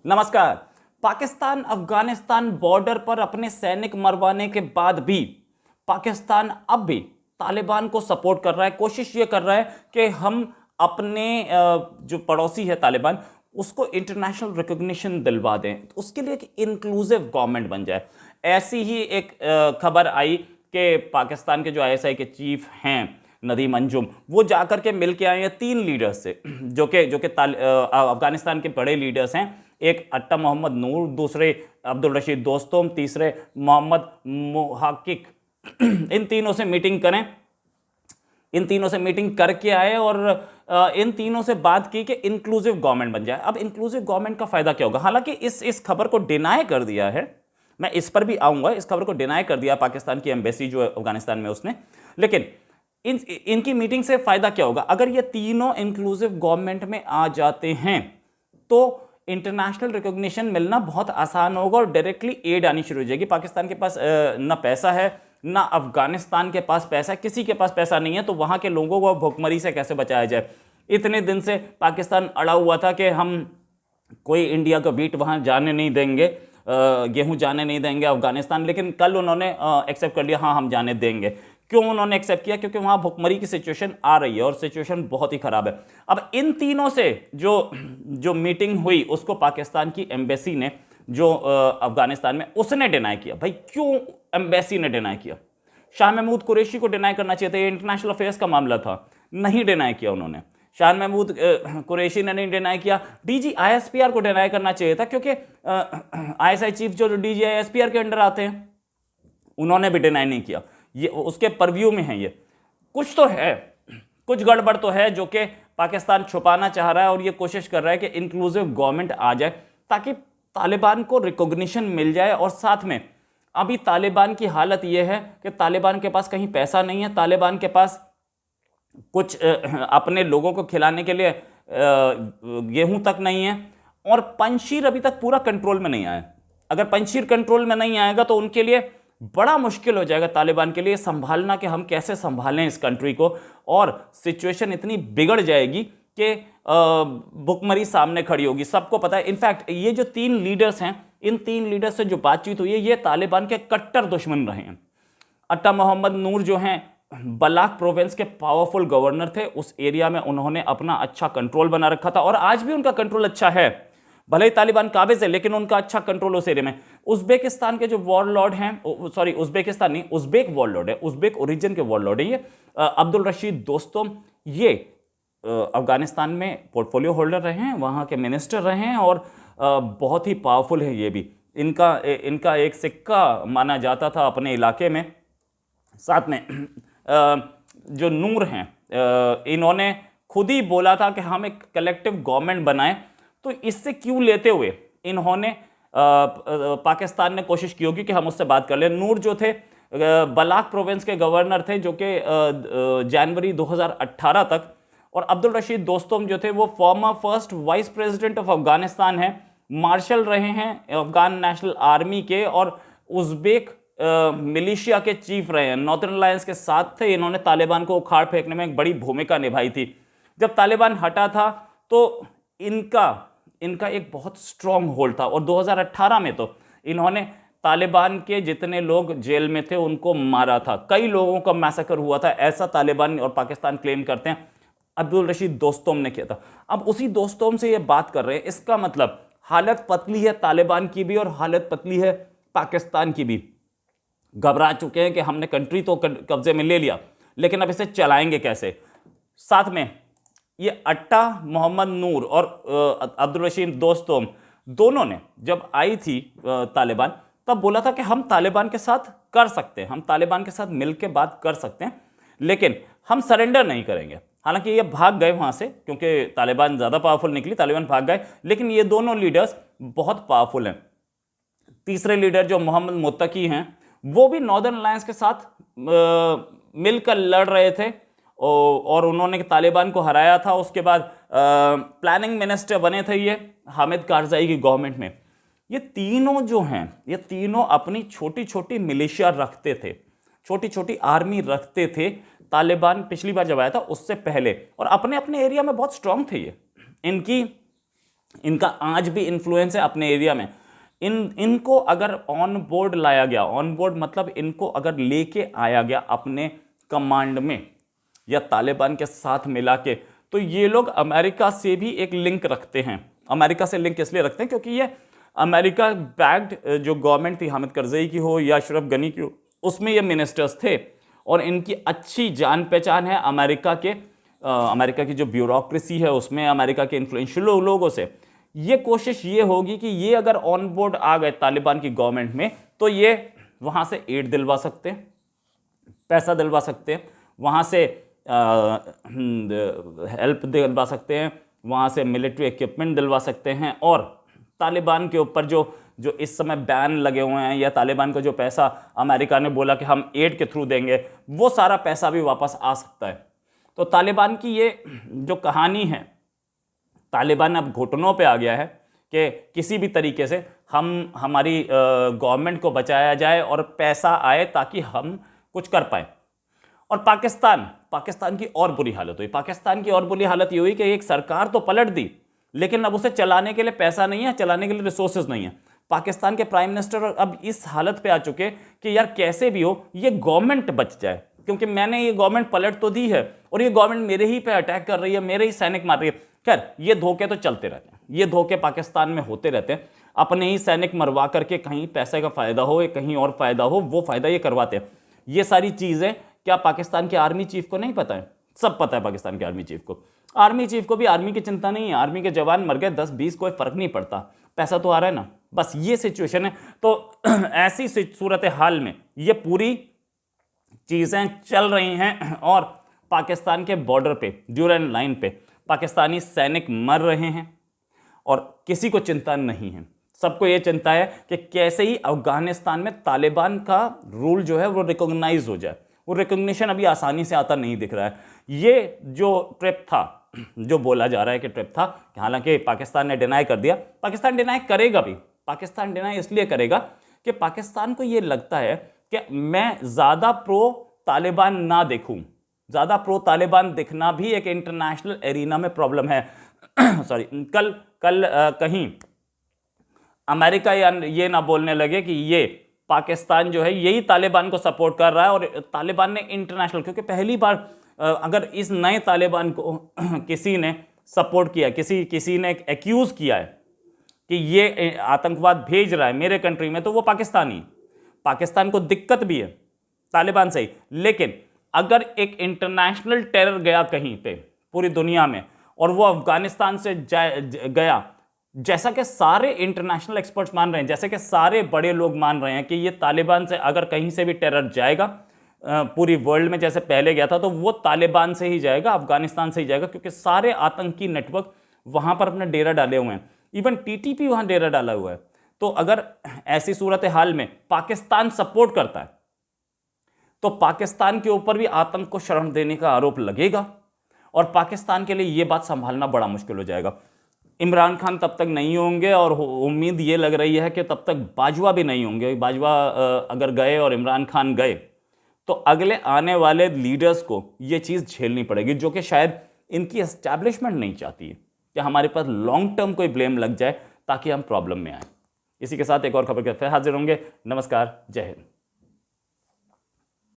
नमस्कार। पाकिस्तान अफगानिस्तान बॉर्डर पर अपने सैनिक मरवाने के बाद भी पाकिस्तान अब भी तालिबान को सपोर्ट कर रहा है। कोशिश ये कर रहा है कि हम अपने जो पड़ोसी है तालिबान उसको इंटरनेशनल रिकॉग्निशन दिलवा दें, तो उसके लिए एक इंक्लूसिव गवर्नमेंट बन जाए। ऐसी ही एक खबर आई कि पाकिस्तान के जो आईएसआई के चीफ हैं नदीम अंजुम, वो जाकर के मिल के आए हैं 3 लीडर्स से जो कि अफगानिस्तान के बड़े लीडर्स हैं। एक अट्टा मोहम्मद नूर, दूसरे अब्दुल रशीद दोस्तम, तीसरे मोहम्मद मुहाकिक। इन तीनों से मीटिंग करें, इन तीनों से मीटिंग करके आए और इन तीनों से बात की कि इंक्लूसिव गवर्नमेंट बन जाए। अब इंक्लूसिव गवर्नमेंट का फायदा क्या होगा? हालांकि इस खबर को डिनाई कर दिया है, मैं इस पर भी आऊंगा। इस खबर को डिनाई कर दिया पाकिस्तान की एम्बेसी जो अफगानिस्तान में उसने। लेकिन इनकी मीटिंग से फायदा क्या होगा? अगर ये तीनों इंक्लूसिव गवर्नमेंट में आ जाते हैं तो इंटरनेशनल रिकॉग्निशन मिलना बहुत आसान होगा और डायरेक्टली एड आनी शुरू हो जाएगी। पाकिस्तान के पास ना पैसा है, ना अफगानिस्तान के पास पैसा है, किसी के पास पैसा नहीं है, तो वहां के लोगों को भुखमरी से कैसे बचाया जाए? इतने दिन से पाकिस्तान अड़ा हुआ था कि हम कोई इंडिया का वीट वहां जाने नहीं देंगे, गेहूं जाने नहीं देंगे अफगानिस्तान, लेकिन कल उन्होंने एक्सेप्ट कर लिया, हाँ हम जाने देंगे। क्यों उन्होंने एक्सेप्ट किया? क्योंकि वहां भुखमरी की सिचुएशन आ रही है और सिचुएशन बहुत ही खराब है। अब इन तीनों से जो जो मीटिंग हुई उसको पाकिस्तान की एम्बेसी ने, जो अफगानिस्तान में, उसने डिनाई किया। भाई क्यों एम्बेसी ने डिनाई किया? शाह महमूद कुरैशी को डिनाई करना चाहिए था, ये इंटरनेशनल अफेयर्स का मामला था, नहीं डिनाई किया उन्होंने। शाह महमूद कुरैशी ने नहीं डिनाई किया। डीजी आईएसपीआर को डिनाई करना चाहिए था, क्योंकि आईएसआई चीफ जो डीजी आईएसपीआर के अंडर आते हैं, उन्होंने भी डिनाई नहीं किया। ये उसके परव्यू में है। ये कुछ तो है, कुछ गड़बड़ तो है जो कि पाकिस्तान छुपाना चाह रहा है और ये कोशिश कर रहा है कि इंक्लूसिव गवर्नमेंट आ जाए ताकि तालिबान को रिकॉग्निशन मिल जाए। और साथ में अभी तालिबान की हालत यह है कि तालिबान के पास कहीं पैसा नहीं है, तालिबान के पास कुछ अपने लोगों को खिलाने के लिए गेहूं तक नहीं है, और पंजशीर अभी तक पूरा कंट्रोल में नहीं आया। अगर पंजशीर कंट्रोल में नहीं आएगा तो उनके लिए बड़ा मुश्किल हो जाएगा, तालिबान के लिए संभालना कि हम कैसे संभालें इस कंट्री को। और सिचुएशन इतनी बिगड़ जाएगी कि भुखमरी सामने खड़ी होगी, सबको पता है। इनफैक्ट ये जो 3 लीडर्स हैं, इन 3 लीडर्स से जो बातचीत हुई है, ये तालिबान के कट्टर दुश्मन रहे हैं। अट्टा मोहम्मद नूर जो हैं बलाक प्रोविंस के पावरफुल गवर्नर थे, उस एरिया में उन्होंने अपना अच्छा कंट्रोल बना रखा था और आज भी उनका कंट्रोल अच्छा है। भले ही तालिबान काबिज है, लेकिन उनका अच्छा कंट्रोल उस एरिया में। उज्बेकिस्तान के जो वॉरलॉर्ड हैं, सॉरी उज्बेकिस्तान नहीं, उज्बेक वॉरलॉर्ड है, उज्बेक ओरिजिन के वॉरलॉर्ड है ये, अब्दुल रशीद दोस्तम। ये अफगानिस्तान में पोर्टफोलियो होल्डर रहे हैं, वहाँ के मिनिस्टर रहे हैं और बहुत ही पावरफुल है ये भी। इनका एक सिक्का माना जाता था अपने इलाके में। साथ में जो नूर हैं, इन्होंने खुद ही बोला था कि हम एक कलेक्टिव गवर्नमेंट बनाएं, तो इससे क्यों लेते हुए इन्होंने पाकिस्तान ने कोशिश की होगी कि हम उससे बात कर लें। नूर जो थे बलाक प्रोविंस के गवर्नर थे, जो कि जनवरी 2018 तक, और अब्दुल रशीद दोस्तम जो थे वो farmer first vice president of Afghanistan हैं, मार्शल रहे हैं अफगान नेशनल आर्मी के, और उज्बेक मिलिशिया के चीफ रहे हैं। नॉर्दर्न अलायंस के साथ थे, इन्होंने तालिबान को उखाड़ फेंकने में एक बड़ी भूमिका निभाई थी। जब तालिबान हटा था तो इनका एक बहुत स्ट्रांग होल्ड था, और 2018 में तो इन्होंने तालिबान के जितने लोग जेल में थे उनको मारा था, कई लोगों का मैसेकर हुआ था, ऐसा तालिबान और पाकिस्तान क्लेम करते हैं। अब्दुल रशीद दोस्तोम ने किया था। अब उसी दोस्तोम से ये बात कर रहे हैं, इसका मतलब हालत पतली है तालिबान की भी और हालत पतली है पाकिस्तान की भी। घबरा चुके हैं कि हमने कंट्री तो कब्जे में ले लिया, लेकिन अब इसे चलाएंगे कैसे? साथ में ये अट्टा मोहम्मद नूर और अब्दुल रशीद दोस्तोम दोनों ने जब आई थी तालिबान, तब बोला था कि हम तालिबान के साथ कर सकते हैं, हम तालिबान के साथ मिलकर बात कर सकते हैं, लेकिन हम सरेंडर नहीं करेंगे। हालांकि ये भाग गए वहां से, क्योंकि तालिबान ज़्यादा पावरफुल निकली, तालिबान भाग गए, लेकिन ये दोनों लीडर्स बहुत पावरफुल हैं। तीसरे लीडर जो मोहम्मद मुत्तकी हैं, वो भी नॉर्दर्न अलायंस के साथ मिलकर लड़ रहे थे और उन्होंने तालिबान को हराया था। उसके बाद प्लानिंग मिनिस्टर बने थे ये हामिद कारजाई की गवर्नमेंट में। ये तीनों जो हैं, ये तीनों अपनी छोटी छोटी मिलिशिया रखते थे, छोटी छोटी आर्मी रखते थे। तालिबान पिछली बार जब आया था उससे पहले, और अपने अपने एरिया में बहुत स्ट्रांग थे ये। इनकी इनका आज भी इन्फ्लुएंस है अपने एरिया में। इनको अगर ऑन बोर्ड लाया गया, ऑन बोर्ड मतलब इनको अगर लेके आया गया अपने कमांड में या तालिबान के साथ मिला के, तो ये लोग अमेरिका से भी एक लिंक रखते हैं। अमेरिका से लिंक इसलिए रखते हैं क्योंकि ये अमेरिका बैक्ड जो गवर्नमेंट थी, हामिद करजई की हो या अशरफ गनी की हो, उसमें ये मिनिस्टर्स थे और इनकी अच्छी जान पहचान है अमेरिका के अमेरिका की जो ब्यूरोक्रेसी है उसमें, अमेरिका के इन्फ्लुएंशियल लोगों से। ये कोशिश ये होगी कि ये अगर ऑन बोर्ड आ गए तालिबान की गवर्नमेंट में, तो ये वहां से एड दिलवा सकते हैं, पैसा दिलवा सकते हैं, वहां से हेल्प दिलवा सकते हैं, वहां से मिलिट्री इक्विपमेंट दिलवा सकते हैं, और तालिबान के ऊपर जो जो इस समय बैन लगे हुए हैं या तालिबान को जो पैसा अमेरिका ने बोला कि हम एड के थ्रू देंगे, वो सारा पैसा भी वापस आ सकता है। तो तालिबान की ये जो कहानी है, तालिबान अब घुटनों पे आ गया है कि किसी भी तरीके से हमारी गवर्नमेंट को बचाया जाए और पैसा आए ताकि हम कुछ कर पाए। और पाकिस्तान की और बुरी हालत हुई। पाकिस्तान की और बुरी हालत ये हुई कि एक सरकार तो पलट दी, लेकिन अब उसे चलाने के लिए पैसा नहीं है, चलाने के लिए रिसोर्सेज नहीं है। पाकिस्तान के प्राइम मिनिस्टर अब इस हालत पे आ चुके कि यार कैसे भी हो ये गवर्नमेंट बच जाए, क्योंकि मैंने ये गवर्नमेंट पलट तो दी है और ये गवर्नमेंट मेरे ही पे अटैक कर रही है, मेरे ही सैनिक मार रही है। खैर, ये धोखे तो चलते रहते हैं, ये धोखे पाकिस्तान में होते रहते हैं। अपने ही सैनिक मरवा करके कहीं पैसे का फायदा हो या कहीं और फायदा हो, वो फायदा ये करवाते हैं। ये सारी चीजें क्या पाकिस्तान के आर्मी चीफ को नहीं पता है? सब पता है पाकिस्तान के आर्मी चीफ को। आर्मी चीफ को भी आर्मी की चिंता नहीं है, आर्मी के जवान मर गए 10-20 कोई फर्क नहीं पड़ता, पैसा तो आ रहा है ना। बस ये सिचुएशन है। तो ऐसी सूरत हाल में ये पूरी चीजें चल रही हैं और पाकिस्तान के बॉर्डर पे, ड्यूरन लाइन पे पाकिस्तानी सैनिक मर रहे हैं और किसी को चिंता नहीं है। सबको ये चिंता है कि कैसे ही अफगानिस्तान में तालिबान का रूल जो है वो रिकॉग्नाइज हो जाए। वो रिकॉग्निशन अभी आसानी से आता नहीं दिख रहा है। ये जो ट्रिप था, जो बोला जा रहा है कि ट्रिप था, हालांकि पाकिस्तान ने डिनाई कर दिया। पाकिस्तान डिनाई करेगा भी। पाकिस्तान डिनाई इसलिए करेगा कि पाकिस्तान को ये लगता है कि मैं ज़्यादा प्रो तालिबान ना देखूं। ज़्यादा प्रो तालिबान दिखना भी एक इंटरनेशनल एरिना में प्रॉब्लम है। सॉरी, कल कहीं अमेरिका या ये ना बोलने लगे कि ये पाकिस्तान जो है यही तालिबान को सपोर्ट कर रहा है और तालिबान ने इंटरनेशनल, क्योंकि पहली बार अगर इस नए तालिबान को किसी ने सपोर्ट किया, किसी ने एक्यूज किया है कि ये आतंकवाद भेज रहा है मेरे कंट्री में, तो वो पाकिस्तान को दिक्कत भी है तालिबान से ही। लेकिन अगर एक इंटरनेशनल टेरर गया कहीं पे पूरी दुनिया में और वो अफगानिस्तान से गया, जैसा कि सारे इंटरनेशनल एक्सपर्ट्स मान रहे हैं, जैसे कि सारे बड़े लोग मान रहे हैं कि ये तालिबान से अगर कहीं से भी टेरर जाएगा पूरी वर्ल्ड में जैसे पहले गया था, तो वो तालिबान से ही जाएगा, अफगानिस्तान से ही जाएगा, क्योंकि सारे आतंकी नेटवर्क वहां पर अपना डेरा डाले हुए हैं। इवन टीटीपी वहां डेरा डाला हुआ है। तो अगर ऐसी सूरत हाल में पाकिस्तान सपोर्ट करता है तो पाकिस्तान के ऊपर भी आतंक को शरण देने का आरोप लगेगा और पाकिस्तान के लिए यह बात संभालना बड़ा मुश्किल हो जाएगा। इमरान खान तब तक नहीं होंगे और उम्मीद ये लग रही है कि तब तक बाजवा भी नहीं होंगे। बाजवा अगर गए और इमरान खान गए तो अगले आने वाले लीडर्स को ये चीज़ झेलनी पड़ेगी, जो कि शायद इनकी एस्टैब्लिशमेंट नहीं चाहती है कि हमारे पास लॉन्ग टर्म कोई ब्लेम लग जाए ताकि हम प्रॉब्लम में आए। इसी के साथ एक और खबर के फिर हाजिर होंगे। नमस्कार, जय हिंद।